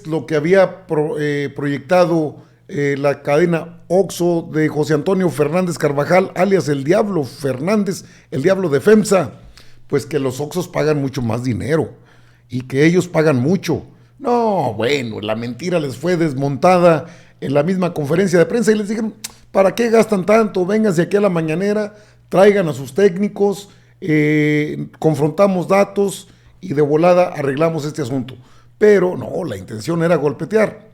lo que había proyectado la cadena OXXO de José Antonio Fernández Carvajal, alias el Diablo Fernández, el Diablo de FEMSA, pues que los OXXOs pagan mucho más dinero y que ellos pagan mucho. No, bueno, la mentira les fue desmontada en la misma conferencia de prensa y les dijeron, ¿para qué gastan tanto? Vénganse aquí a la mañanera, traigan a sus técnicos, confrontamos datos y de volada arreglamos este asunto. Pero no, la intención era golpetear.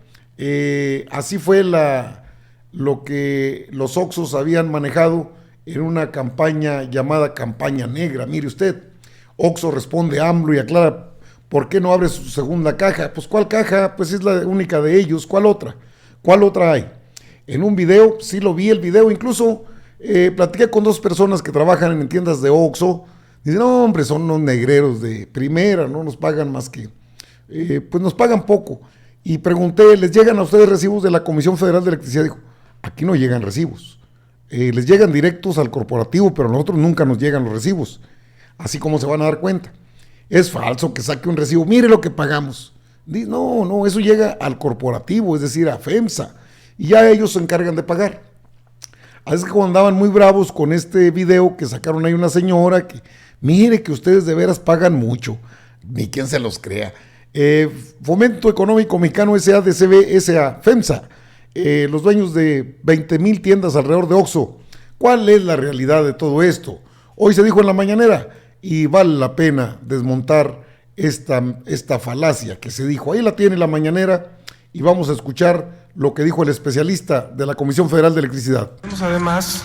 Así fue lo que los OXXOs habían manejado en una campaña llamada campaña negra. Mire usted, OXXO responde a AMLO y aclara, ¿por qué no abre su segunda caja? Pues ¿cuál caja? Pues es la única de ellos. ¿Cuál otra? ¿Cuál otra hay? En un video, sí lo vi el video, incluso platiqué con dos personas que trabajan en tiendas de OXXO. Dicen, no hombre, son unos negreros de primera, no nos pagan más que, pues nos pagan poco. Y pregunté, ¿les llegan a ustedes recibos de la Comisión Federal de Electricidad? Dijo, aquí no llegan recibos. Les llegan directos al corporativo, pero a nosotros nunca nos llegan los recibos. Así como se van a dar cuenta. Es falso que saque un recibo, mire lo que pagamos. No, eso llega al corporativo, es decir, a FEMSA. Y ya ellos se encargan de pagar. Así que cuando andaban muy bravos con este video que sacaron ahí una señora que, mire que ustedes de veras pagan mucho. Ni quien se los crea. Fomento Económico Mexicano SADCB, SA, FEMSA, los dueños de 20,000 tiendas alrededor de OXXO. ¿Cuál es la realidad de todo esto? Hoy se dijo en la mañanera y vale la pena desmontar esta falacia que se dijo. Ahí la tiene la mañanera y vamos a escuchar lo que dijo el especialista de la Comisión Federal de Electricidad. Además,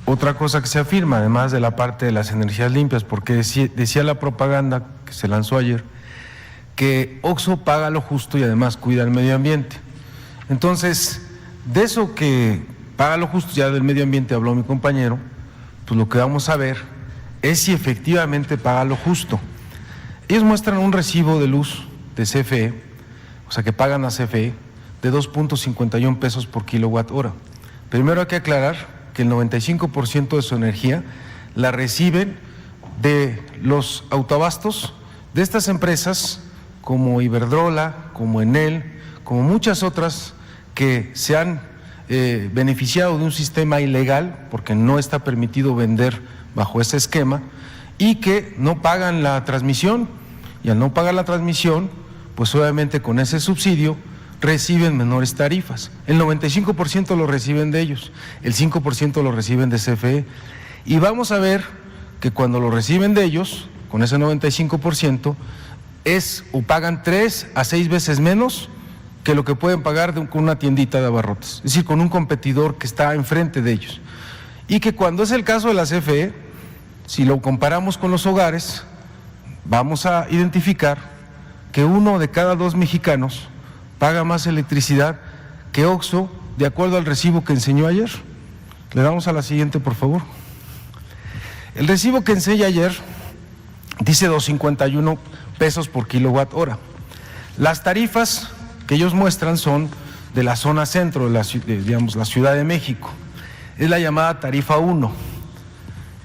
otra cosa que se afirma, además de la parte de las energías limpias, porque decía la propaganda que se lanzó ayer, que OXXO paga lo justo y además cuida el medio ambiente. Entonces, de eso que paga lo justo, ya del medio ambiente habló mi compañero, pues lo que vamos a ver es si efectivamente paga lo justo. Ellos muestran un recibo de luz de CFE, o sea que pagan a CFE, de 2.51 pesos por kilowatt hora. Primero hay que aclarar que el 95% de su energía la reciben de los autoabastos de estas empresas como Iberdrola, como Enel, como muchas otras que se han beneficiado de un sistema ilegal, porque no está permitido vender bajo ese esquema, y que no pagan la transmisión, y al no pagar la transmisión, pues obviamente con ese subsidio reciben menores tarifas. El 95% lo reciben de ellos, el 5% lo reciben de CFE, y vamos a ver que cuando lo reciben de ellos, con ese 95%, o pagan 3 a 6 veces menos que lo que pueden pagar con una tiendita de abarrotes, es decir, con un competidor que está enfrente de ellos. Y que cuando es el caso de la CFE, si lo comparamos con los hogares, vamos a identificar que 1 de cada 2 mexicanos paga más electricidad que OXXO, de acuerdo al recibo que enseñó ayer. Le damos a la siguiente, por favor. El recibo que enseñé ayer dice 2.51 pesos por kilowatt hora. Las tarifas que ellos muestran son de la zona centro, de la Ciudad de México. Es la llamada tarifa 1.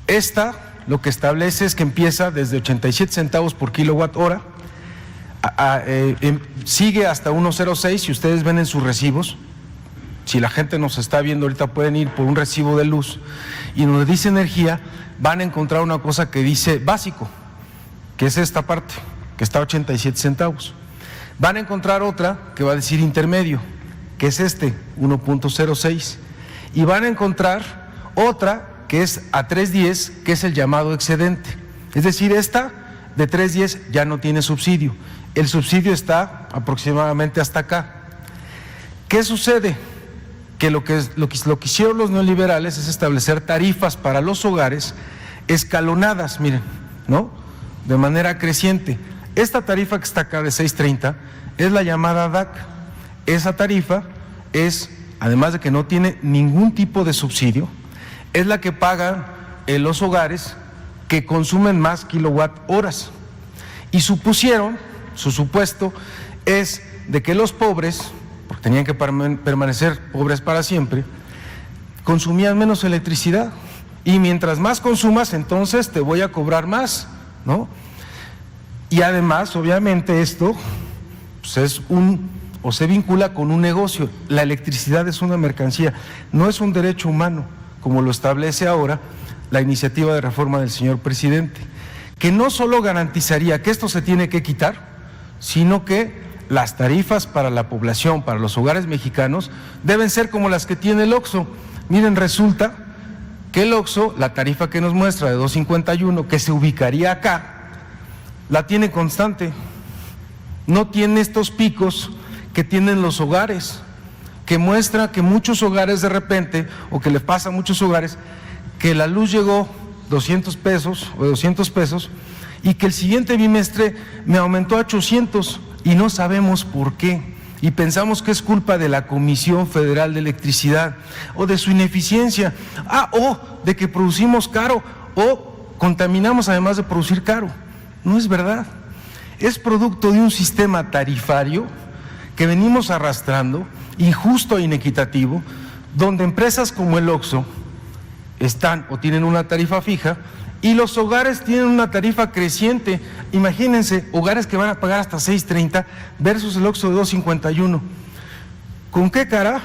Esta lo que establece es que empieza desde 87 centavos por kilowatt hora, sigue hasta 1.06, si ustedes ven en sus recibos, si la gente nos está viendo ahorita pueden ir por un recibo de luz y donde dice energía van a encontrar una cosa que dice básico, que es esta parte, que está a 87 centavos. Van a encontrar otra que va a decir intermedio, que es 1.06, y van a encontrar otra que es a 3.10, que es el llamado excedente. Es decir, esta de 3.10 ya no tiene subsidio. El subsidio está aproximadamente hasta acá. ¿Qué sucede? Que lo que hicieron los neoliberales es establecer tarifas para los hogares escalonadas, miren, ¿no? De manera creciente. Esta tarifa que está acá de 6.30 es la llamada DAC. Esa tarifa es, además de que no tiene ningún tipo de subsidio, es la que pagan los hogares que consumen más kilowatt horas. Y supusieron, su supuesto es de que los pobres, porque tenían que permanecer pobres para siempre, consumían menos electricidad. Y mientras más consumas, entonces te voy a cobrar más, ¿no? Y además, obviamente, esto pues es un o se vincula con un negocio. La electricidad es una mercancía, no es un derecho humano, como lo establece ahora la iniciativa de reforma del señor presidente, que no solo garantizaría que esto se tiene que quitar, sino que las tarifas para la población, para los hogares mexicanos, deben ser como las que tiene el OXXO. Miren, resulta que el OXXO, la tarifa que nos muestra de 2.51, que se ubicaría acá, la tiene constante. No tiene estos picos que tienen los hogares, que muestra que muchos hogares de repente, o que le pasa a muchos hogares, que la luz llegó 200 pesos o 200 pesos y que el siguiente bimestre me aumentó a 800 y no sabemos por qué. Y pensamos que es culpa de la Comisión Federal de Electricidad o de su ineficiencia, o de que producimos caro o contaminamos además de producir caro. No es verdad. Es producto de un sistema tarifario que venimos arrastrando, injusto e inequitativo, donde empresas como el OXXO están o tienen una tarifa fija y los hogares tienen una tarifa creciente. Imagínense, hogares que van a pagar hasta 6.30 versus el OXXO de 2.51. ¿Con qué cara?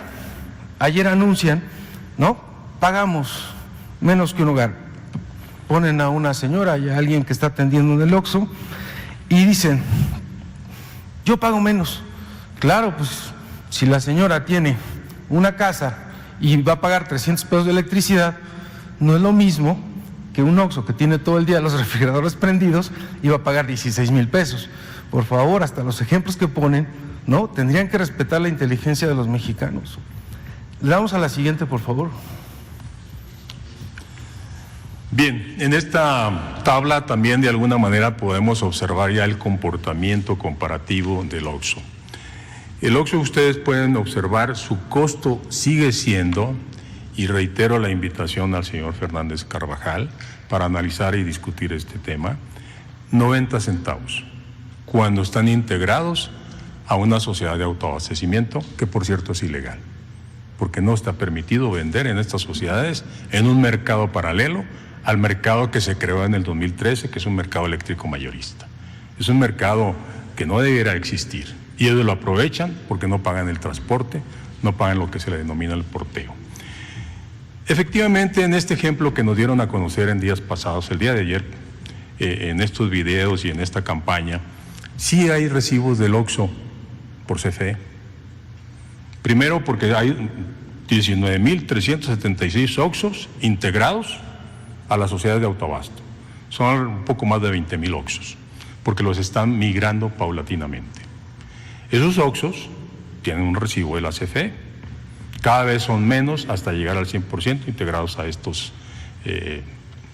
Ayer anuncian, ¿no? Pagamos menos que un hogar. Ponen a una señora y a alguien que está atendiendo en el OXXO y dicen, yo pago menos. Claro, pues si la señora tiene una casa y va a pagar 300 pesos de electricidad, no es lo mismo que un OXXO que tiene todo el día los refrigeradores prendidos y va a pagar 16,000 pesos. Por favor, hasta los ejemplos que ponen, ¿no? Tendrían que respetar la inteligencia de los mexicanos. Le damos a la siguiente, por favor. Bien, en esta tabla también de alguna manera podemos observar ya el comportamiento comparativo del OXXO. El OXXO, ustedes pueden observar, su costo sigue siendo, y reitero la invitación al señor Fernández Carvajal para analizar y discutir este tema, 90 centavos, cuando están integrados a una sociedad de autoabastecimiento, que por cierto es ilegal, porque no está permitido vender en estas sociedades en un mercado paralelo al mercado que se creó en el 2013, que es un mercado eléctrico mayorista. Es un mercado que no debiera existir y ellos lo aprovechan porque no pagan el transporte, no pagan lo que se le denomina el porteo. Efectivamente, en este ejemplo que nos dieron a conocer en días pasados, el día de ayer, en estos videos y en esta campaña, sí hay recibos del OXXO por CFE. Primero porque hay 19,376 OXXOs integrados a la sociedad de autoabasto. Son un poco más de 20,000 OXXOs, porque los están migrando paulatinamente. Esos OXXOs tienen un recibo de la CFE, cada vez son menos hasta llegar al 100% integrados a estos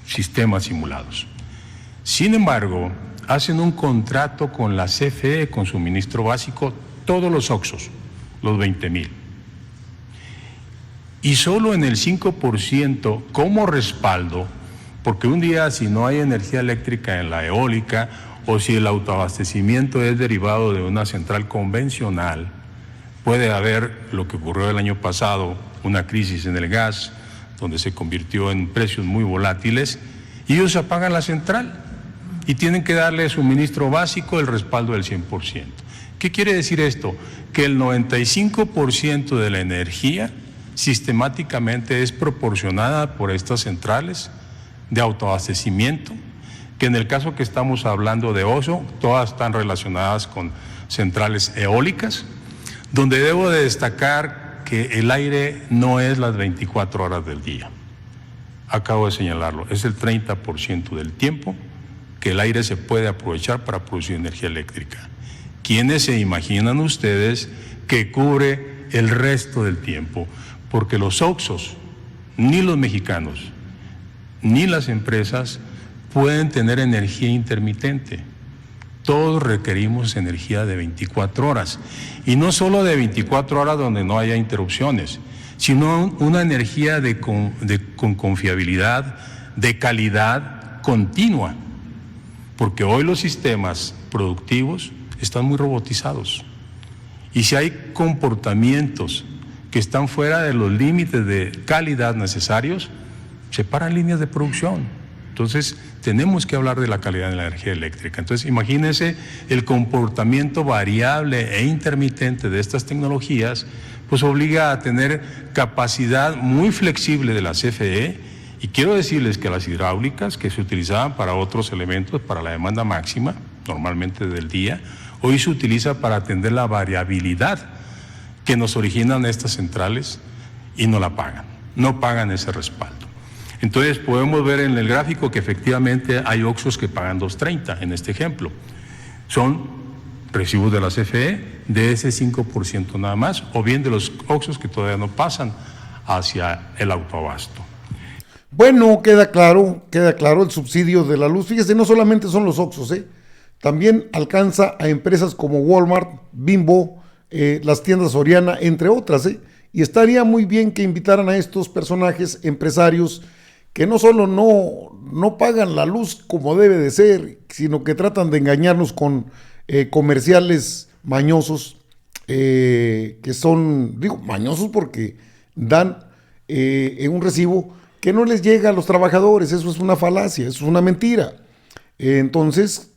sistemas simulados. Sin embargo, hacen un contrato con la CFE, con suministro básico, todos los OXXOs, los 20,000. Y solo en el 5% como respaldo, porque un día si no hay energía eléctrica en la eólica o si el autoabastecimiento es derivado de una central convencional, puede haber lo que ocurrió el año pasado, una crisis en el gas, donde se convirtió en precios muy volátiles, y ellos apagan la central y tienen que darle suministro básico el respaldo del 100%. ¿Qué quiere decir esto? Que el 95% de la energía sistemáticamente es proporcionada por estas centrales de autoabastecimiento, que en el caso que estamos hablando de OXXO, todas están relacionadas con centrales eólicas, donde debo de destacar que el aire no es las 24 horas del día. Acabo de señalarlo, es el 30% del tiempo que el aire se puede aprovechar para producir energía eléctrica. ¿Quiénes se imaginan ustedes que cubre el resto del tiempo? Porque los OXXOs, ni los mexicanos, ni las empresas pueden tener energía intermitente. Todos requerimos energía de 24 horas. Y no solo de 24 horas donde no haya interrupciones, sino una energía con confiabilidad, de calidad continua. Porque hoy los sistemas productivos están muy robotizados. Y si hay comportamientos que están fuera de los límites de calidad necesarios, se paran líneas de producción Entonces, tenemos que hablar de la calidad de la energía eléctrica. Entonces, imagínense el comportamiento variable e intermitente de estas tecnologías, pues obliga a tener capacidad muy flexible de la CFE. Y quiero decirles que las hidráulicas, que se utilizaban para otros elementos, para la demanda máxima, normalmente del día, hoy se utiliza para atender la variabilidad que nos originan estas centrales y no la pagan, no pagan ese respaldo. Entonces podemos ver en el gráfico que efectivamente hay OXXOs que pagan 2.30 en este ejemplo. Son recibos de la CFE de ese 5% nada más, o bien de los OXXOs que todavía no pasan hacia el autoabasto. Bueno, queda claro el subsidio de la luz. Fíjese, no solamente son los OXXOs, también alcanza a empresas como Walmart, Bimbo, las tiendas Soriana, entre otras, y estaría muy bien que invitaran a estos personajes empresarios que no solo no pagan la luz como debe de ser, sino que tratan de engañarnos con comerciales mañosos, que son, digo, mañosos porque dan un recibo que no les llega a los trabajadores. Eso es una falacia, eso es una mentira. Entonces,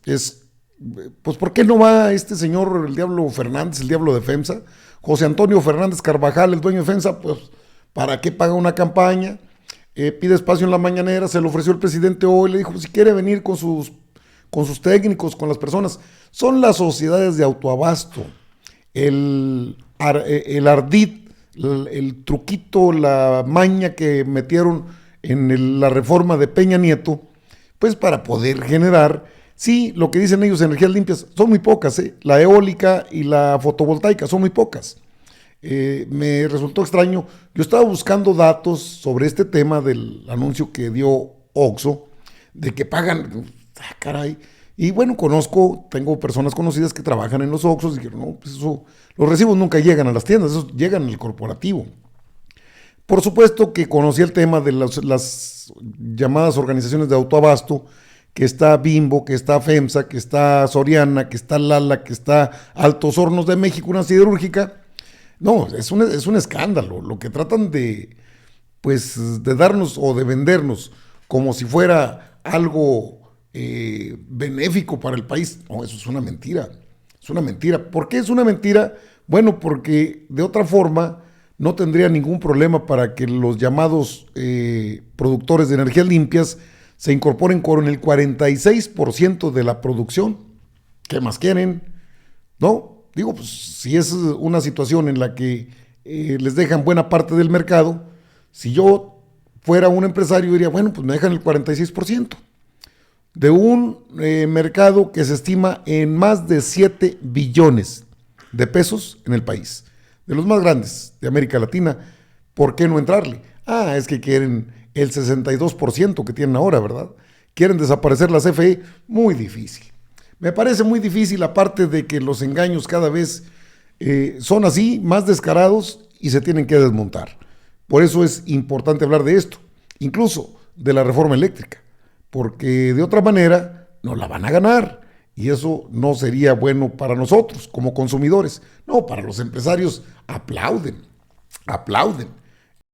pues ¿por qué no va este señor, el Diablo Fernández, el Diablo de FEMSA? José Antonio Fernández Carvajal, el dueño de FEMSA, pues ¿para qué paga una campaña? Pide espacio en la mañanera, se lo ofreció el presidente hoy, le dijo, si quiere venir con sus técnicos, con las personas. Son las sociedades de autoabasto, el ardid, el truquito, la maña que metieron en la reforma de Peña Nieto, pues para poder generar, sí, lo que dicen ellos, energías limpias, son muy pocas, la eólica y la fotovoltaica son muy pocas. Me resultó extraño, yo estaba buscando datos sobre este tema del anuncio que dio OXXO, de que pagan, caray, y bueno, tengo personas conocidas que trabajan en los OXXOs, y dijeron, no, pues eso, los recibos nunca llegan a las tiendas, esos llegan al corporativo. Por supuesto que conocí el tema de las llamadas organizaciones de autoabasto, que está Bimbo, que está FEMSA, que está Soriana, que está Lala, que está Altos Hornos de México, una siderúrgica. No, es un escándalo. Lo que tratan de darnos o de vendernos como si fuera algo benéfico para el país. No, eso es una mentira. Es una mentira. ¿Por qué es una mentira? Bueno, porque de otra forma no tendría ningún problema para que los llamados productores de energías limpias se incorporen con el 46% de la producción. ¿Qué más quieren? ¿No? Digo, pues si es una situación en la que les dejan buena parte del mercado, si yo fuera un empresario diría, bueno, pues me dejan el 46% de un mercado que se estima en más de 7 billones de pesos en el país, de los más grandes de América Latina. ¿Por qué no entrarle? Es que quieren el 62% que tienen ahora, ¿verdad? Quieren desaparecer la CFE, muy difícil. Me parece muy difícil, aparte de que los engaños cada vez son así, más descarados y se tienen que desmontar. Por eso es importante hablar de esto, incluso de la reforma eléctrica, porque de otra manera no la van a ganar y eso no sería bueno para nosotros como consumidores. No, para los empresarios aplauden.